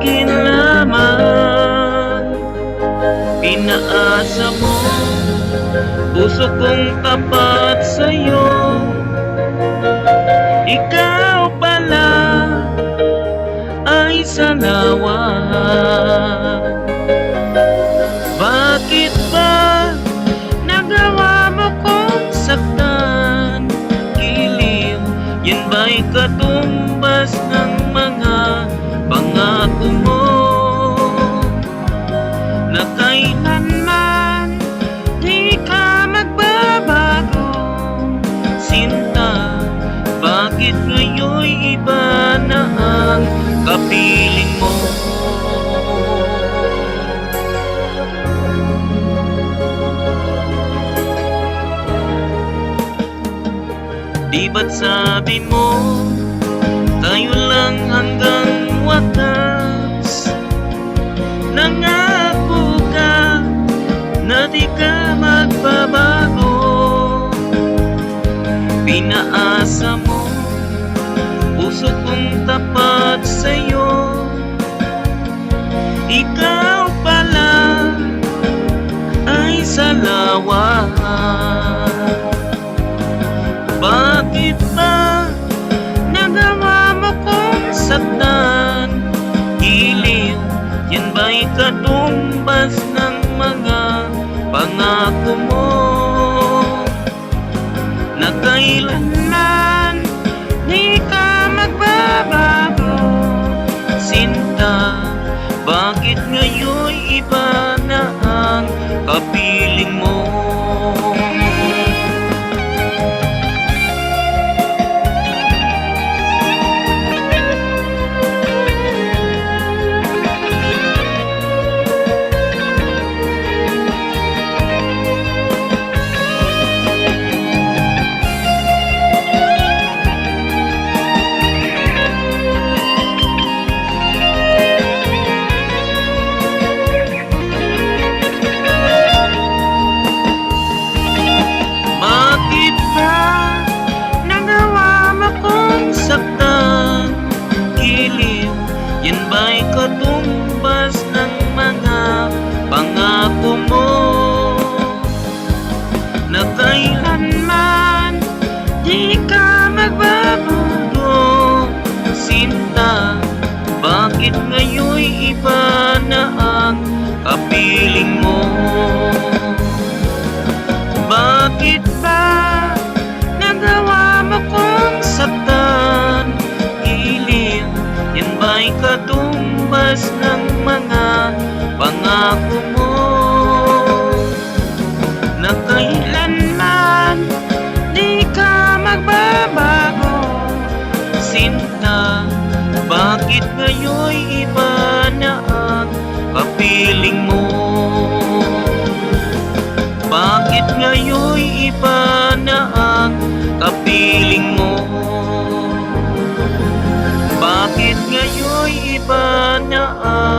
akin lamang. Pinaasa mo puso kong tapat sa'yo. Ikaw pala ay salawan. Bakit ba nagawa mo kong saktan? Giliw, yan ba'y katumbas ng mga pangako mo? Na kailanman di ka magbabago, sinta. Bakit ngayon'y iba na ang kapiling mo? Di ba't sabi mo, tayo lang hanggang wakas? Nangako ka na di ka magbabago. Pinaasa mo puso kong tapat sa'yo. Ikaw pala ay salawan. Bakit ba nagawa mo kong saktan? Giliw, yan ba'y katumbas ng mga pangako mo? Na kailanman di ka magbabago, sinta. Bakit ngayon'y iba na ang kapiling mo? Yan ba'y katumbas ng mga pangako mo? Na kailanman di ka magbabago, sinta. Bakit ngayon'y iba na ang kapiling mo? Bakit ba nagawa mo kong saktan? Giliw, yan ba'y katumbas ng mga pangako mo? Na kailanman di ka magbabago, sinta. Bakit ngayon'y iba na ang kapiling mo? Bakit ngayon'y iba na ang kapiling mo? Bakit ngayon'y iba na ang